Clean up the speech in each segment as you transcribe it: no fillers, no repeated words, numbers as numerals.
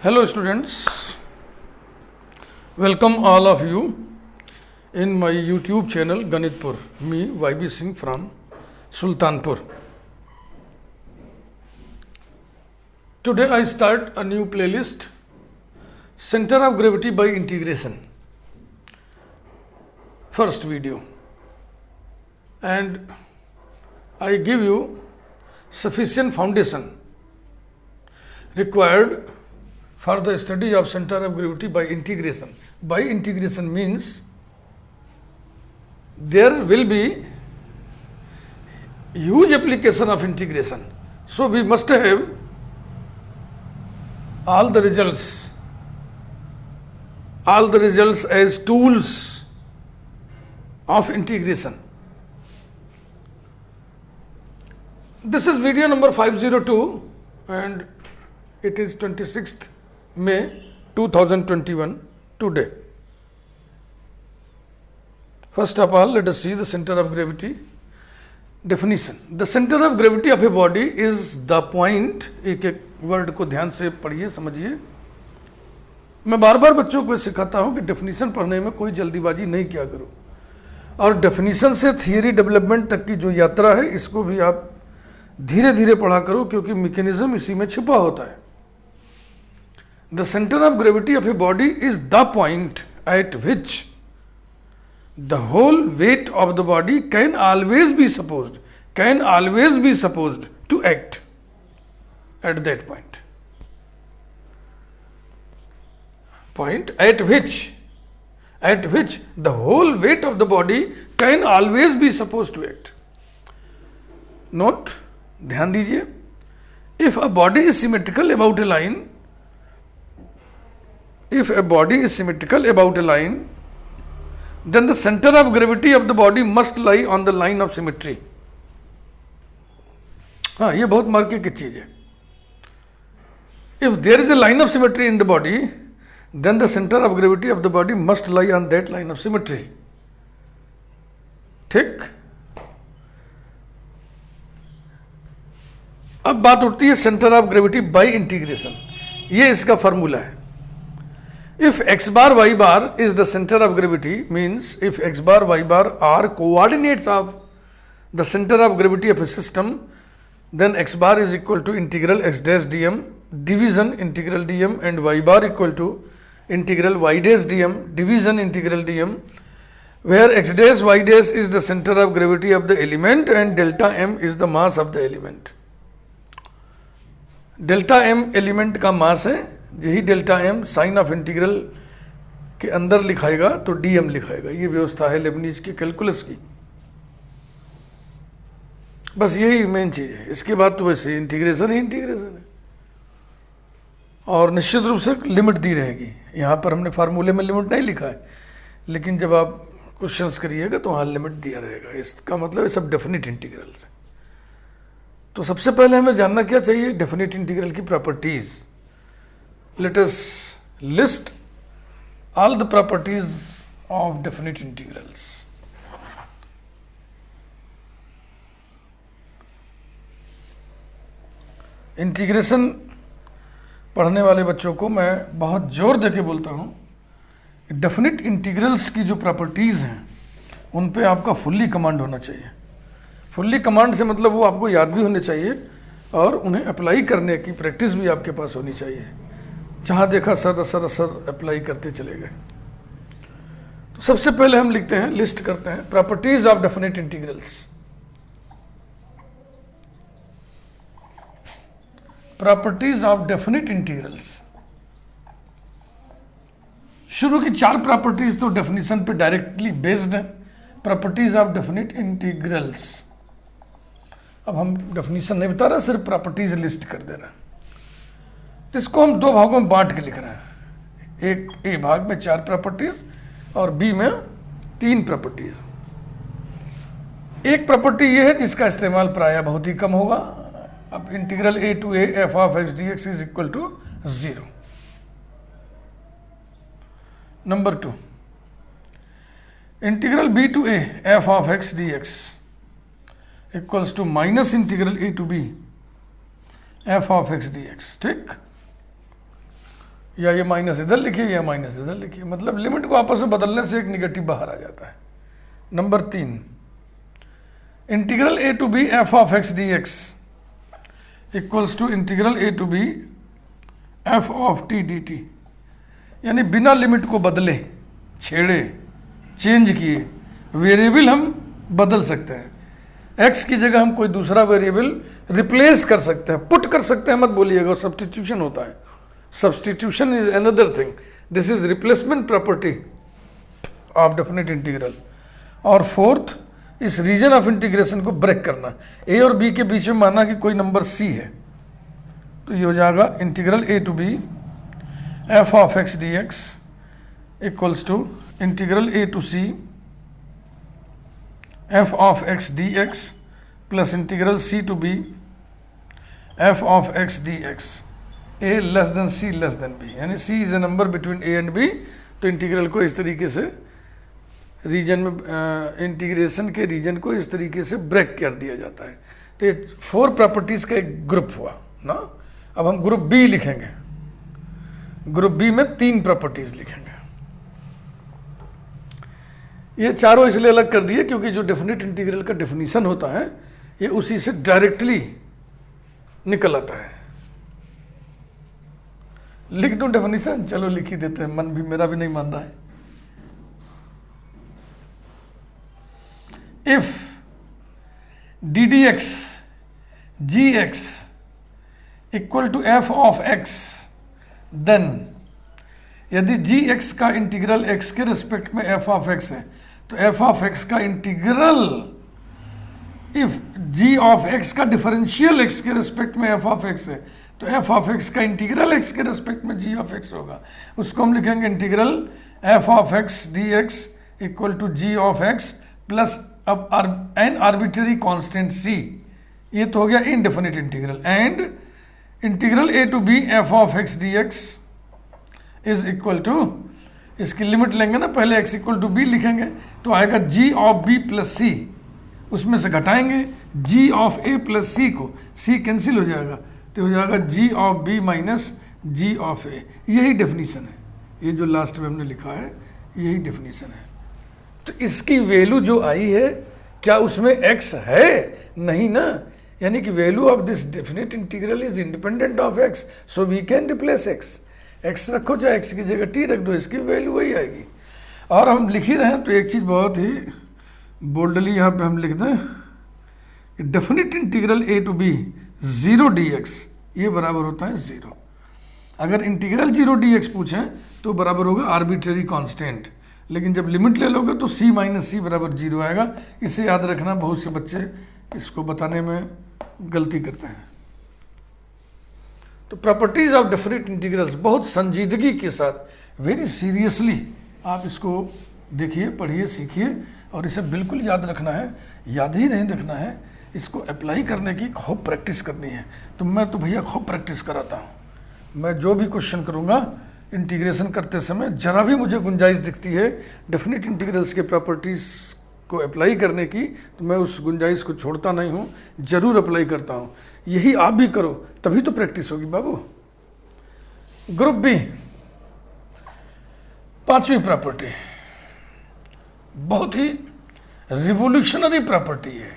Hello students, welcome all of you in my YouTube channel Ganitpur. Me YB Singh from Sultanpur. Today I start a new playlist, Center of Gravity by Integration. First video, and I give you sufficient foundation required for the study of center of gravity by integration. By integration means there will be huge application of integration. So we must have all the results as tools of integration. This is video number 502 and it is 26th May 2021 today. First of all, let us see the center of gravity definition. The center of gravity of a body is the point. एक एक word को ध्यान से पढ़िए, समझिए. मैं बार बार बच्चों को सिखाता हूं कि डेफिनेशन पढ़ने में कोई जल्दीबाजी नहीं किया करो, और डेफिनेशन से थियरी डेवलपमेंट तक की जो यात्रा है इसको भी आप धीरे धीरे पढ़ा करो, क्योंकि मैकेनिज्म इसी में छिपा होता है. The center of gravity of a body is the point at which the whole weight of the body can always be supposed to act at that point. Point at which the whole weight of the body can always be supposed to act. Note, ध्यान दीजिए. If a body is symmetrical about a line, then the center of gravity of the body must lie on the line of symmetry. हाँ, ये बहुत मार्के की चीज है. If there is a line of symmetry in the body, then the center of gravity of the body must lie on that line of symmetry. ठीक. अब बात उठती है centre of gravity by integration. ये इसका फॉर्मूला है. If x bar y bar is the center of gravity, means if x bar y bar are coordinates of the center of gravity of a system, then x bar is equal to integral x dash dm division integral dm, and y bar equal to integral y dash dm division integral dm, where x dash y dash is the center of gravity of the element and delta m is the mass of the element. Delta m element का mass है. यही delta m sign of integral के अंदर लिखाएगा तो dm लिखाएगा. ये व्यवस्था है Lebanese की कैलकुलस की. बस यही मेन चीज है. इसके बाद तो वैसे इंटीग्रेशन ही इंटीग्रेशन है, और निश्चित रूप से लिमिट दी रहेगी. यहाँ पर हमने फार्मूले में लिमिट नहीं लिखा है, लेकिन जब आप क्वेश्चंस करिएगा तो वहाँ लिमिट दिया रहेगा. इसका मतलब है सब डेफिनिट इंटीग्रल्स है. तो सबसे पहले हमें जानना क्या चाहिए? डेफिनिट इंटीग्रल की properties. Let us list all the properties of definite integrals. Integration पढ़ने वाले बच्चों को मैं बहुत जोर देके बोलता हूं कि डेफिनिट इंटीग्रल्स की जो प्रॉपर्टीज हैं उन पे आपका फुल्ली कमांड होना चाहिए. फुल्ली कमांड से मतलब वो आपको याद भी होने चाहिए और उन्हें अप्लाई करने की प्रैक्टिस भी आपके पास होनी चाहिए. जहाँ देखा सर अप्लाई करते चले गए. तो सबसे पहले हम लिखते हैं, लिस्ट करते हैं properties of definite integrals. Properties of definite integrals. शुरू की 4 प्रॉपर्टीज तो डेफिनेशन पे डायरेक्टली बेस्ड है. Properties of definite integrals. अब हम डेफिनेशन नहीं बता रहे, सिर्फ प्रॉपर्टीज लिस्ट कर दे रहे हैं. तो इसको हम 2 भागों में बांट के लिख रहे हैं. एक ए भाग में 4 प्रॉपर्टीज और बी में 3 प्रॉपर्टीज. एक प्रॉपर्टी ये है जिसका इस्तेमाल प्रायः बहुत ही कम होगा. अब integral a to a f of x dx is equal to 0. Number 2, integral b to a f of x dx equals to minus integral a to b f of x dx. ठीक. या ये minus इधर लिखिए या minus इधर लिखिए, मतलब limit को आपस में बदलने से एक निगेटिव बाहर आ जाता है। Number 3, integral a to b f of x d x equals to integral a to b f of t d t, यानी बिना लिमिट को बदले, छेड़े, चेंज किए वेरिएबल हम बदल सकते हैं। एक्स की जगह हम कोई दूसरा वेरिएबल रिप्लेस कर सकते हैं, पुट कर सकते हैं मत बोलिएगा, सब्स्टिट्यूशन होता है। Substitution is another thing, this is replacement property of definite integral. और फोर्थ, इस रीजन ऑफ इंटीग्रेशन को ब्रेक करना, ए और बी के बीच में माना कि कोई नंबर सी है, तो ये हो जाएगा integral a to b f of x d x equals to integral a to c f of x d x plus integral c to b f of x d x, a less than c less than b, यानी c is a number between a and b. तो integral को इस तरीके से reason में, integration के reason को इस तरीके से ब्रेक कर दिया जाता है। तो ये 4 प्रॉपर्टीज का एक ग्रुप हुआ ना। अब हम ग्रुप बी लिखेंगे, ग्रुप बी में 3 प्रॉपर्टीज लिखेंगे। ये चारों इसलिए अलग कर दिए क्योंकि जो डेफिनेट इंटीग्रल का डेफिनेशन होता है ये उसी से डायरेक्टली निकल आता है। लिख दूं डेफिनेशन? चलो लिख ही देते हैं, मन भी मेरा भी नहीं मान रहा है। If d d x g x equal to f of x, then यदि जी एक्स का इंटीग्रल एक्स के रिस्पेक्ट में एफ ऑफ एक्स है तो एफ ऑफ एक्स का integral, if g of x का डिफरेंशियल एक्स के रिस्पेक्ट में एफ ऑफ एक्स है तो एफ ऑफ एक्स का इंटीग्रल एक्स के रिस्पेक्ट में जी ऑफ एक्स होगा। उसको हम लिखेंगे integral f of x d x equal to g of x plus अब एन आर्बिट्ररी कांस्टेंट सी, ये तो हो गया indefinite integral, and integral a to b f of x d x is equal to, इसकी limit लेंगे ना, पहले x equal to be लिखेंगे तो आएगा g ऑफ b प्लस सी, उसमें से घटाएंगे g ऑफ a प्लस सी को, c कैंसिल हो जाएगा तो हो जाएगा g of b minus g of a। यही डेफिनेशन है, ये जो लास्ट में हमने लिखा है यही डेफिनेशन है। तो इसकी वैल्यू जो आई है क्या उसमें x है? नहीं ना, यानी कि value of this definite integral is independent of x, so we can replace x रखो चाहे x की जगह t रख दो, इसकी वैल्यू वही आएगी। और हम लिख ही रहे हैं तो एक चीज़ बहुत ही बोल्डली यहाँ पे हम लिख दें कि definite integral a to b 0 dx ये बराबर होता है 0। अगर इंटीग्रल 0 dx पूछें तो बराबर होगा आर्बिट्रेरी कांस्टेंट, लेकिन जब लिमिट ले लोगे तो c माइनस सी बराबर 0 आएगा। इसे याद रखना, बहुत से बच्चे इसको बताने में गलती करते हैं। तो प्रॉपर्टीज ऑफ डेफिनेट इंटीग्रल्स बहुत संजीदगी के साथ, वेरी सीरियसली आप इसको देखिए, पढ़िए, सीखिए और इसे बिल्कुल याद रखना है। याद ही नहीं रखना है, इसको अप्लाई करने की खूब प्रैक्टिस करनी है। तो मैं तो भैया खूब प्रैक्टिस कराता हूँ। मैं जो भी क्वेश्चन करूँगा इंटीग्रेशन करते समय जरा भी मुझे गुंजाइश दिखती है डेफिनेट इंटीग्रल्स के प्रॉपर्टीज़ को अप्लाई करने की, तो मैं उस गुंजाइश को छोड़ता नहीं हूँ, ज़रूर अप्लाई करता हूँ। यही आप भी करो तभी तो प्रैक्टिस होगी बाबू। ग्रुप बी, 5वीं प्रॉपर्टी बहुत ही रिवोल्यूशनरी प्रॉपर्टी है।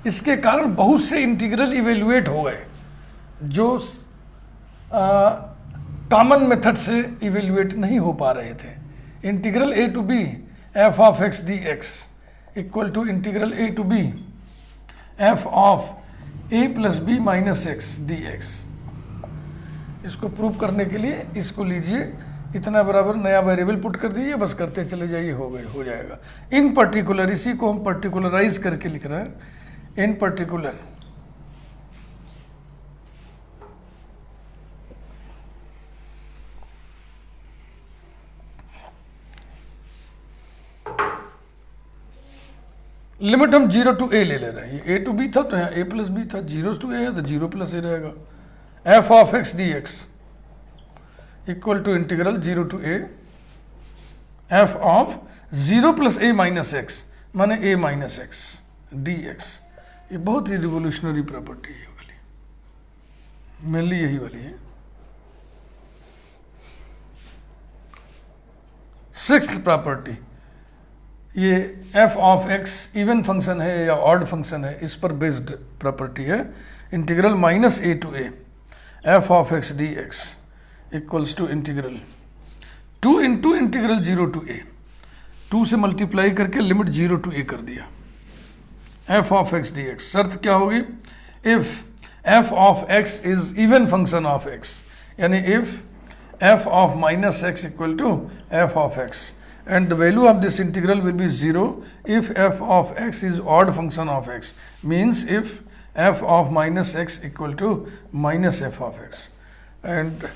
इसके कारण बहुत से इंटीग्रल इवेल्युएट हो गए जो कॉमन मेथड से इवेल्युएट नहीं हो पा रहे थे। Integral a to b f of x d x equal to integral a to b f of a plus b minus x d x. इसको प्रूव करने के लिए इसको लीजिए, इतना बराबर नया वेरिएबल पुट कर दीजिए, बस करते चले जाइए, हो जाएगा। इन पर्टिकुलर, इसी को हम पर्टिकुलराइज करके लिख रहे हैं। इन पर्टिकुलर लिमिट हम 0 टू a ले रहे हैं। ये a टू b था तो यहाँ a प्लस b था, 0 टू a है तो 0 प्लस a रहेगा। f of x d x equal to integral 0 to a f of 0 plus a minus x माने a minus x d x. ये बहुत ही रिवोल्यूशनरी प्रॉपर्टी है वाली, मेनली यही वाली है। सिक्स्थ प्रॉपर्टी, ये f of x even function है या ऑड फंक्शन है, इस पर बेस्ड प्रॉपर्टी है। Integral minus a to a f of x d x equals to integral 2 into integral 0 to a, 2 से मल्टीप्लाई करके लिमिट 0 टू ए कर दिया, F of x d x. शर्त क्या होगी? If f of x is even function of x, यानी if f of minus x equal to f of x, and the value of this integral will be 0 if f of x is odd function of x, means if f of minus x equal to minus f of x. And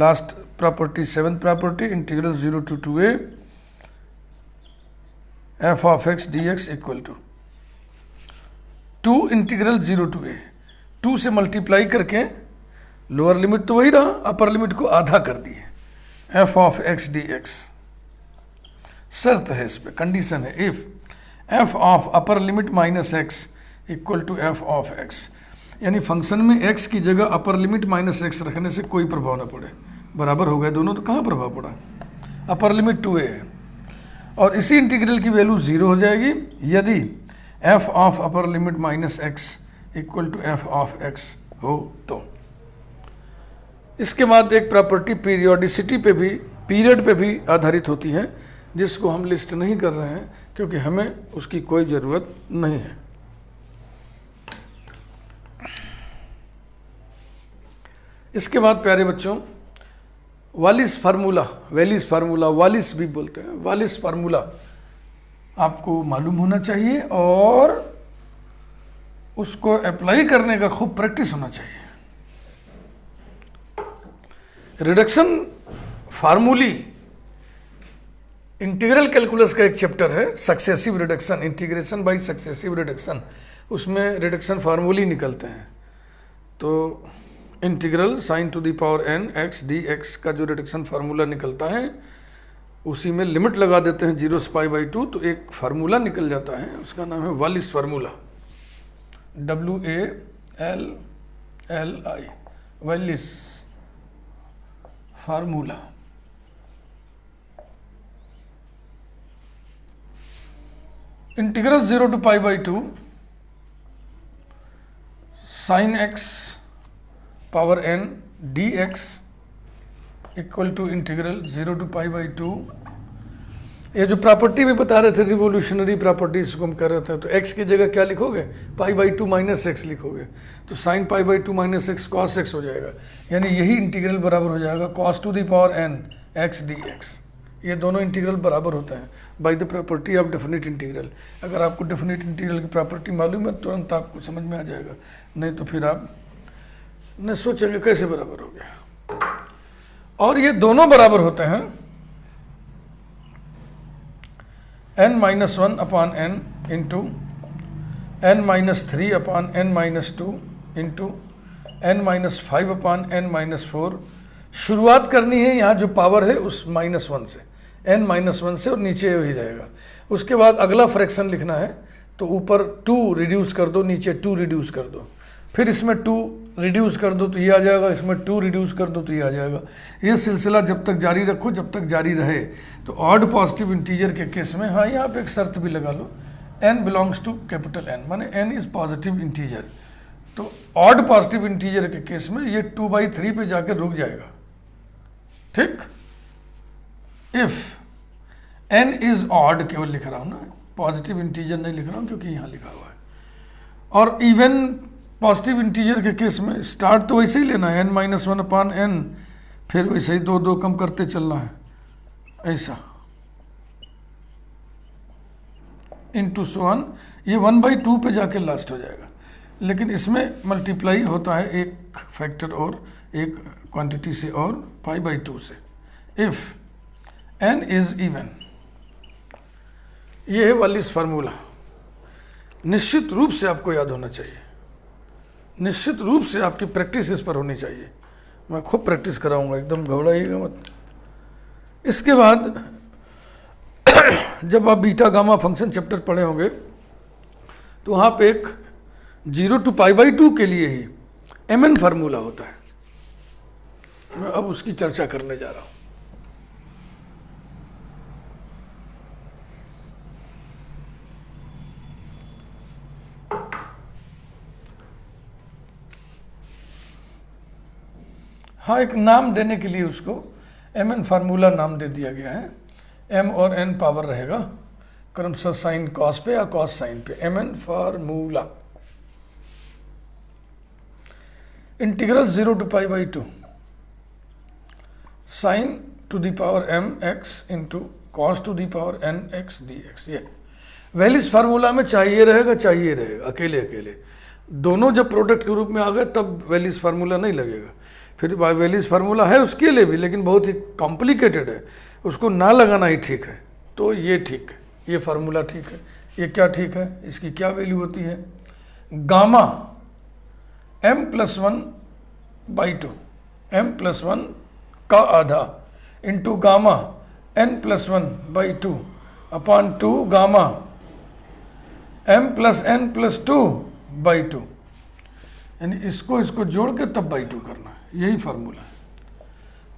last property, seventh property, integral 0 to 2a f of x dx equal to 2 integral 0 to a, 2 से multiply करके lower limit तो वही रहा, upper limit को आधा कर दिए, f of x d x. शर्त है इस पर, कंडीशन है, if f of upper limit minus x equal to f of x, यानी फंक्शन में एक्स की जगह अपर लिमिट माइनस एक्स रखने से कोई प्रभाव ना पड़े, बराबर हो गए दोनों, तो कहाँ प्रभाव पड़ा? अपर लिमिट 2a है और इसी इंटीग्रल की वैल्यू 0 हो जाएगी यदि f of upper limit minus x equal to f of x हो तो। इसके बाद एक प्रॉपर्टी पीरियोडिसिटी पे भी, पीरियड पे भी आधारित होती है, जिसको हम लिस्ट नहीं कर रहे हैं क्योंकि हमें उसकी कोई ज़रूरत नहीं है। इसके बाद प्यारे बच्चों, वालिस फार्मूला, वेलिस फार्मूला, वालिस भी बोलते हैं, वालिस फार्मूला आपको मालूम होना चाहिए और उसको अप्लाई करने का खूब प्रैक्टिस होना चाहिए। रिडक्शन फार्मूली इंटीग्रल कैलकुलस का एक चैप्टर है, successive reduction, integration by successive reduction, उसमें रिडक्शन फार्मूली निकलते हैं। तो integral sign to the power n x dx का जो रिडक्शन फार्मूला निकलता है उसी में लिमिट लगा देते हैं 0 से π/2, तो एक फार्मूला निकल जाता है, उसका नाम है Wallis formula, WALLI, Wallis formula. Integral 0 to π/2 sine x power n dx equal to integral 0 to π/2। ये जो प्रॉपर्टी भी बता रहे थे, रिवोल्यूशनरी प्रॉपर्टी, इसको हम कर रहे थे, तो x की जगह क्या लिखोगे? π/2 माइनस एक्स लिखोगे, तो sine π/2 minus x cos x हो जाएगा, यानी यही इंटीग्रल बराबर हो जाएगा cos to the power n x dx। ये दोनों इंटीग्रल बराबर होते हैं by the property of definite integral. अगर आपको डेफिनिट इंटीग्रल की प्रॉपर्टी मालूम है तुरंत आपको समझ में आ जाएगा, नहीं तो फिर आप न सोचेंगे कैसे बराबर हो गया। और ये दोनों बराबर होते हैं n-1 अपान n इंटू n-3 अपान n-2 इंटू n-5 अपान n-4। शुरुआत करनी है यहाँ जो पावर है उस -1 से, n-1 से, और नीचे वही रहेगा। उसके बाद अगला फ्रैक्शन लिखना है तो ऊपर 2 रिड्यूस कर दो, नीचे 2 रिड्यूस कर दो, फिर इसमें 2 रिड्यूस कर दो तो ये आ जाएगा, इसमें 2 रिड्यूस कर दो तो ये आ जाएगा। ये सिलसिला जब तक जारी रखो, जब तक जारी रहे। तो ऑड पॉजिटिव इंटीजर के केस में, हाँ यहाँ पे एक शर्त भी लगा लो, n belongs to capital N, माने n इज पॉजिटिव इंटीजर। तो ऑड पॉजिटिव इंटीजर के केस में ये 2/3 पे जाकर रुक जाएगा, ठीक। इफ n इज ऑड केवल लिख रहा हूँ ना, पॉजिटिव इंटीजर नहीं लिख रहा हूँ क्योंकि यहाँ लिखा हुआ है। और इवन पॉजिटिव इंटीजर के केस में स्टार्ट तो वैसे ही लेना है, n-1 अपान n, फिर वैसे ही 2 कम करते चलना है, ऐसा इंटू सो ऑन, ये 1/2 पे जाके लास्ट हो जाएगा। लेकिन इसमें मल्टीप्लाई होता है एक फैक्टर और एक क्वांटिटी से और π/2 से। इफ n इज इवन, ये है वालिस फार्मूला। निश्चित रूप से आपको याद होना चाहिए, निश्चित रूप से आपकी प्रैक्टिस इस पर होनी चाहिए। मैं खूब प्रैक्टिस कराऊंगा, एकदम घबराइएगा मत। इसके बाद जब आप बीटा गामा फंक्शन चैप्टर पढ़े होंगे तो वहाँ पे एक 0 to π/2 के लिए ही mn फार्मूला होता है, मैं अब उसकी चर्चा करने जा रहा हूँ। हाँ, एक नाम देने के लिए उसको एम एन फार्मूला नाम दे दिया गया है। एम और एन पावर रहेगा क्रमशः साइन कॉस पे या कॉस साइन पे। M n formula integral 0 to π/2 sine to the power m x into cos to the power n x d x. ये वेलिस फार्मूला में चाहिए रहेगा अकेले अकेले। दोनों जब प्रोडक्ट के रूप में आ गए तब वेलिस फार्मूला नहीं लगेगा। फिर वेलिस फार्मूला है उसके लिए भी, लेकिन बहुत ही कॉम्प्लिकेटेड है, उसको ना लगाना ही ठीक है। तो ये ठीक है, ये फार्मूला ठीक है। ये क्या ठीक है, इसकी क्या वैल्यू होती है, गामा m+1/2 m+1 का आधा into gamma n+1/2 upon 2 gamma m+n+2/2, यानी इसको जोड़ के तब बाई 2 करना है, यही फार्मूला है।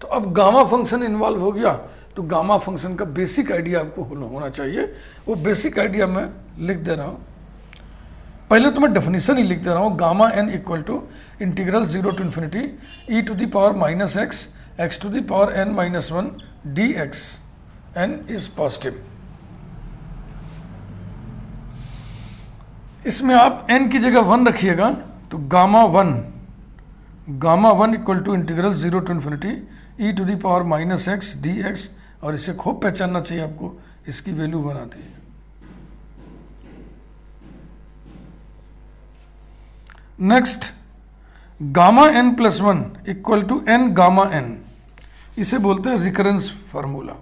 तो अब गामा फंक्शन इन्वॉल्व हो गया, तो गामा फंक्शन का बेसिक आइडिया आपको होना चाहिए। वो बेसिक आइडिया मैं लिख दे रहा हूँ। पहले तो मैं डेफिनेशन ही लिख दे रहा हूँ। Gamma n equal to integral 0 to ∞ e to the power -x x to the power n-1 dx। n is positive. इसमें आप n की जगह 1 रखिएगा, तो gamma 1 equal to integral 0 to ∞ e to the power -x dx। और इसे खूब पहचानना चाहिए आपको, इसकी वैल्यू 1 आती है। Next, gamma n+1 equal to n gamma n, इसे बोलते हैं recurrence formula.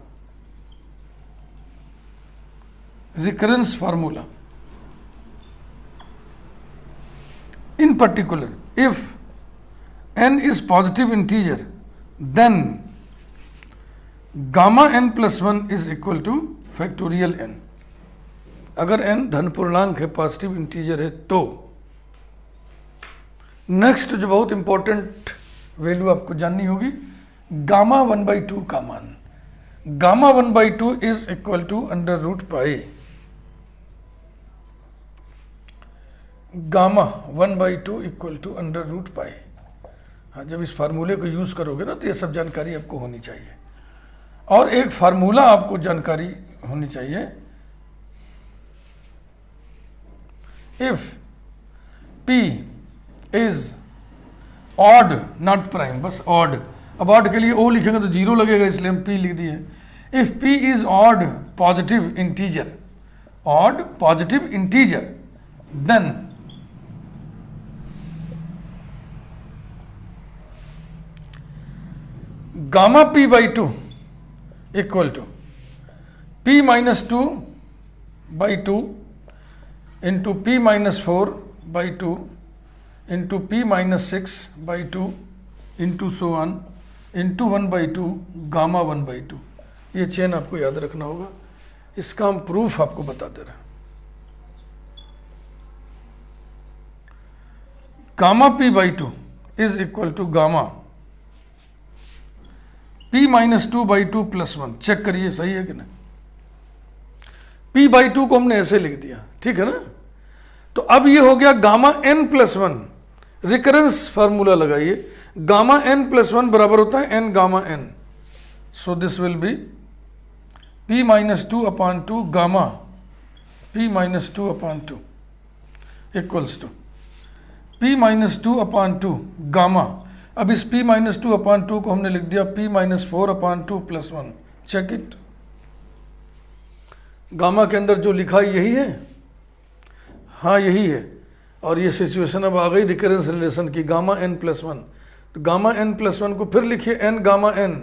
Recurrence formula in particular, if n is positive integer, then gamma n+1 is equal to factorial n। अगर n धन पूर्णांक है, पॉजिटिव इंटीजर है तो। नेक्स्ट जो बहुत इंपॉर्टेंट वैल्यू आपको जाननी होगी, गामा 1/2 का मान। Gamma 1/2 is equal to √π। Gamma 1/2 equal to √π। हाँ, जब इस फार्मूले को यूज करोगे ना तो ये सब जानकारी आपको होनी चाहिए। और एक फार्मूला आपको जानकारी होनी चाहिए, if P is odd not prime, बस ऑड। अब ऑड के लिए ओ लिखेंगे तो 0 लगेगा, इसलिए हम P लिख दिए। If P is odd positive integer, odd positive integer, then gamma p/2 equal to p-2/2 into p-4/2 into p-6/2 into so on into 1/2 gamma 1/2। ये चेन आपको याद रखना होगा। इसका हम प्रूफ आपको बता दे रहे हैं। Gamma p/2 is equal to gamma p-2/2 + 1। Check करिए सही है कि नहीं। p/2 को हमने ऐसे लिख दिया, ठीक है ना। तो अब ये हो गया गामा n+1। रिकरेंस फार्मूला लगाइए, गामा n+1 बराबर होता है n gamma n। So this will be p-2/2 gamma p-2/2 equals to p-2/2 gamma. अब इस p-2/2 को हमने लिख दिया p-4/2 + 1। Check it. गामा के अंदर जो लिखा है यही है, हाँ यही है। और ये सिचुएशन अब आ गई रिकरेंस रिलेशन की, गामा n+1। तो गामा n+1 को फिर लिखिए n गामा n,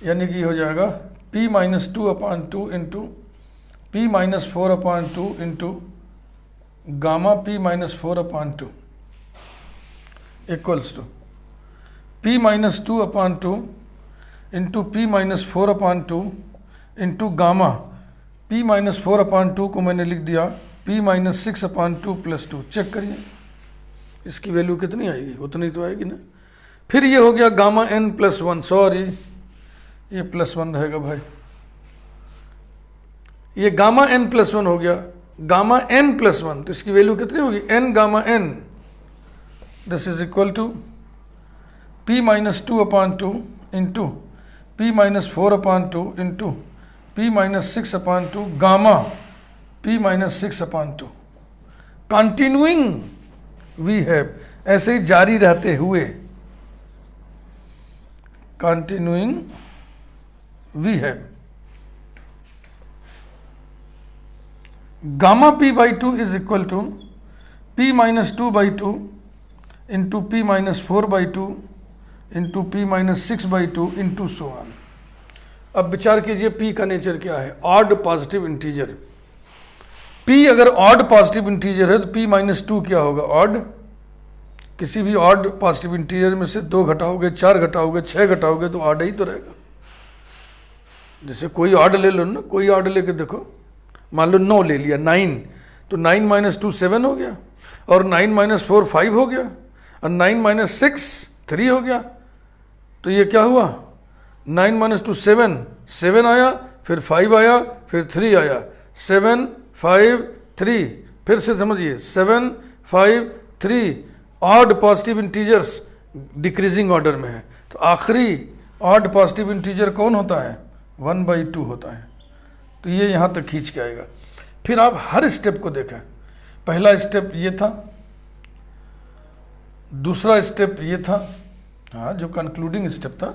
यानी कि हो जाएगा p-2/2 into p-4/2 into gamma p-4/2 equals to p-2/2 into p-4/2 into gamma p-4/2 को मैंने लिख दिया p-6/2 + 2। चेक करिए इसकी वैल्यू कितनी आएगी, उतनी तो आएगी ना। फिर ये हो गया गामा n+1, सॉरी ये +1 रहेगा भाई, ये गामा n+1 हो गया, गामा n+1। तो इसकी वैल्यू कितनी होगी n gamma n। This is equal to p minus 2/2 into p minus 4/2 into p minus 6/2 gamma p minus 6/2 continuing we have, ऐसे ही जारी रहते हुए, continuing we have gamma p/2 is equal to p minus 2/2 into p minus 4/2 into p minus 6/2 into so on. अब विचार कीजिए p का nature क्या है, ऑड पॉजिटिव इंटीजर। p अगर ऑड पॉजिटिव इंटीजर है तो p माइनस 2 क्या होगा, ऑड। किसी भी ऑड पॉजिटिव इंटीजर में से 2 घटाओगे, 4 घटाओगे, 6 घटाओगे तो ऑड ही तो रहेगा। जैसे कोई ऑड ले लो ना, कोई ऑड लेके देखो, मान लो 9 ले लिया, 9, तो 9 माइनस 2 7 हो गया, और 9 माइनस 4 5 हो गया, और 9 माइनस 6 3 हो गया। तो ये क्या हुआ, 9 माइनस 2 7, 7 आया, फिर 5 आया, फिर 3 आया, 7 5 3, फिर से समझिए 7 5 3, odd positive integers decreasing order में है। तो आखिरी ऑड पॉजिटिव इंटीजर कौन होता है, 1/2 होता है। तो ये यहाँ तक खींच के आएगा। फिर आप हर स्टेप को देखें, पहला स्टेप ये था, दूसरा स्टेप ये था, हाँ जो कंक्लूडिंग स्टेप था,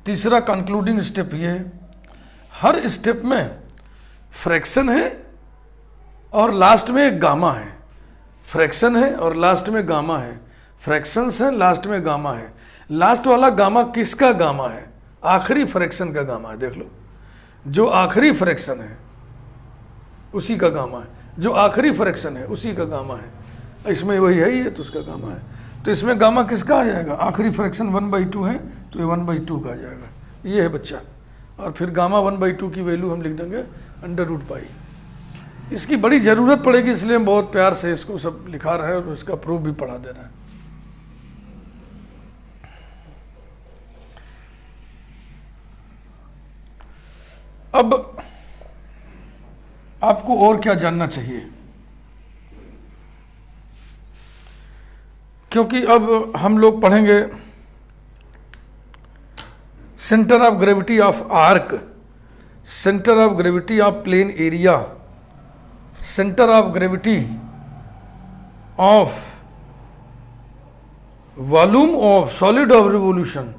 तीसरा कंक्लूडिंग स्टेप ये है। हर स्टेप में फ्रैक्शन है और लास्ट में एक गामा है, फ्रैक्शन है और लास्ट में गामा है, फ्रैक्शंस है लास्ट में गामा है। लास्ट वाला गामा किसका गामा है, आखिरी फ्रैक्शन का गामा है। देख लो, जो आखिरी फ्रैक्शन है उसी का गामा है, जो आखिरी फ्रैक्शन है उसी का गामा है। इसमें वही है ही है तो उसका गामा है। तो इसमें गामा किसका आ जाएगा, आखिरी फ्रैक्शन 1/2 है तो ये 1/2 का आ जाएगा। ये है बच्चा। और फिर गामा 1/2 की वैल्यू हम लिख देंगे √π। इसकी बड़ी ज़रूरत पड़ेगी, इसलिए हम बहुत प्यार से इसको सब लिखा रहे हैं और इसका प्रूफ भी पढ़ा दे रहे हैं। अब आपको और क्या जानना चाहिए, क्योंकि अब हम लोग पढ़ेंगे centre of gravity of arc, centre of gravity of plain area, centre of gravity of volume of solid of revolution,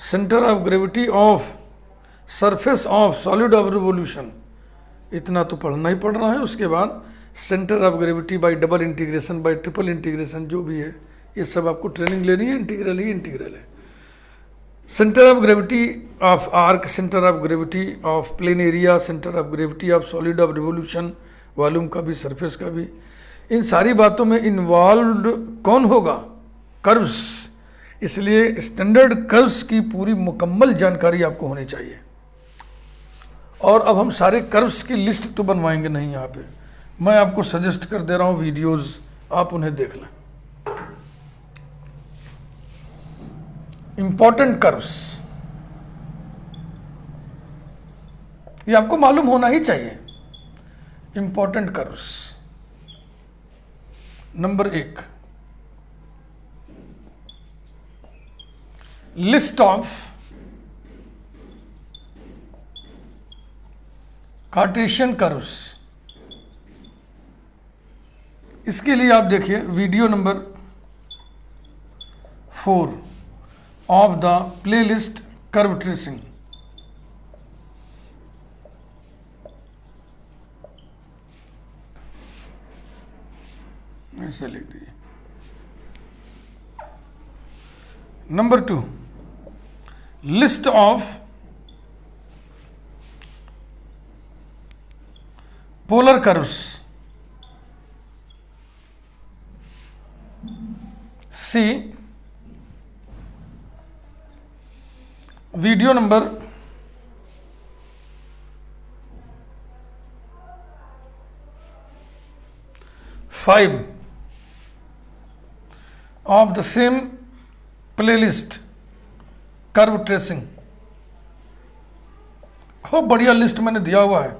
centre of gravity of surface of solid of revolution. इतना तो पढ़ना ही पढ़ना है। उसके बाद centre of gravity bye double integration, bye triple integration, जो भी है ये सब आपको ट्रेनिंग लेनी है। इंटीग्रल ही इंटीग्रल है। Centre of gravity of arc, centre of gravity of plain area, centre of gravity of solid of revolution, volume का भी सरफेस का भी, इन सारी बातों में इन्वॉल्व कौन होगा, कर्व्स। इसलिए स्टैंडर्ड कर्व्स की पूरी मुकम्मल जानकारी आपको होनी चाहिए। और अब हम सारे कर्व्स की लिस्ट तो बनवाएंगे नहीं यहाँ पे, मैं आपको सजेस्ट कर दे रहा हूँ वीडियोस, आप उन्हें देख लें। इंपॉर्टेंट कर्व्स ये आपको मालूम होना ही चाहिए। Important curves, number 1, list of Cartesian curves. इसके लिए आप देखिए video number 4 of the playlist curve tracing. ऐसे लिख दीजिए। Number 2, list of polar curves. See video number 5 of the same playlist curve tracing. खूब बढ़िया लिस्ट मैंने दिया हुआ है,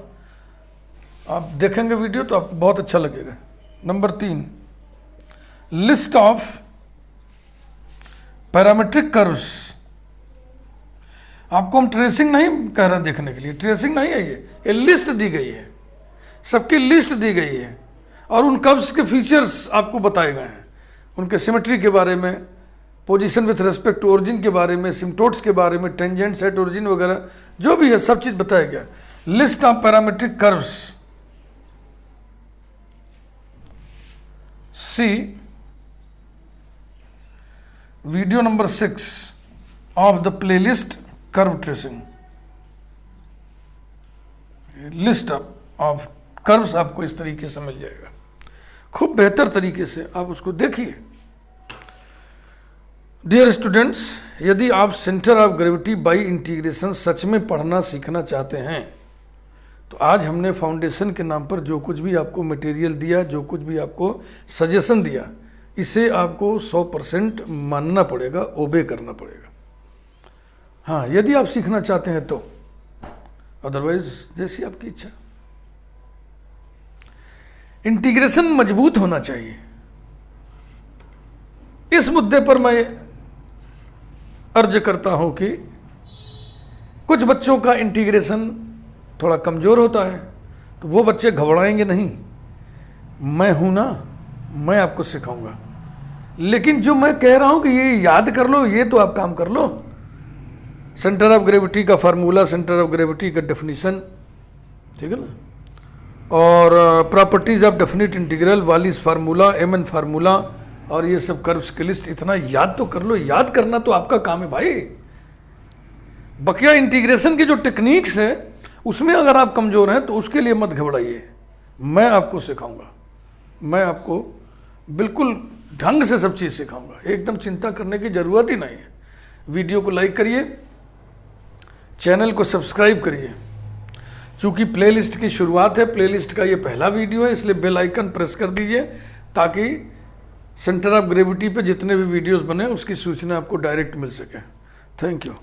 आप देखेंगे वीडियो तो आपको बहुत अच्छा लगेगा। Number 3, list of parametric curves, आपको हम ट्रेसिंग नहीं कह रहे हैं देखने के लिए, ट्रेसिंग नहीं है, ये लिस्ट दी गई है, सबकी लिस्ट दी गई है और उन कर्व्स के फीचर्स आपको बताए गए हैं, उनके सिमेट्री के बारे में, position with respect to origin के बारे में, सिम्टोट्स के बारे में, टेंजेंट सेट ओरिजिन वगैरह जो भी है सब चीज़ बताया गया। List of parametric curves, see video number 6 of the playlist curve tracing. List of curves आपको इस तरीके से मिल जाएगा, खूब बेहतर तरीके से आप उसको देखिए। डियर स्टूडेंट्स, यदि आप centre of gravity by integration सच में पढ़ना सीखना चाहते हैं तो आज हमने फाउंडेशन के नाम पर जो कुछ भी आपको मटेरियल दिया, जो कुछ भी आपको सजेशन दिया, इसे आपको 100% मानना पड़ेगा, ओबे करना पड़ेगा। हाँ, यदि आप सीखना चाहते हैं तो, अदरवाइज जैसी आपकी इच्छा। इंटीग्रेशन मजबूत होना चाहिए। इस मुद्दे पर मैं अर्ज करता हूं कि कुछ बच्चों का इंटीग्रेशन थोड़ा कमज़ोर होता है, तो वो बच्चे घबराएंगे नहीं, मैं हूं ना, मैं आपको सिखाऊंगा। लेकिन जो मैं कह रहा हूं कि ये याद कर लो, ये तो आप काम कर लो। सेंटर ऑफ ग्रेविटी का फार्मूला, सेंटर ऑफ ग्रेविटी का डेफिनेशन, ठीक है ना, और properties of definite integral, Wallis formula, MN formula, और ये सब कर्व्स की लिस्ट, इतना याद तो कर लो। याद करना तो आपका काम है भाई। बकिया इंटीग्रेशन की जो टेक्निक्स है उसमें अगर आप कमज़ोर हैं तो उसके लिए मत घबराइए, मैं आपको सिखाऊंगा, मैं आपको बिल्कुल ढंग से सब चीज़ सिखाऊंगा, एकदम चिंता करने की ज़रूरत ही नहीं है। वीडियो को लाइक करिए, चैनल को सब्सक्राइब करिए। चूँकि प्लेलिस्ट की शुरुआत है, प्लेलिस्ट का ये पहला वीडियो है, इसलिए बेल आइकन प्रेस कर दीजिए ताकि सेंटर ऑफ ग्रेविटी पे जितने भी वीडियोस बने उसकी सूचना आपको डायरेक्ट मिल सके। Thank you.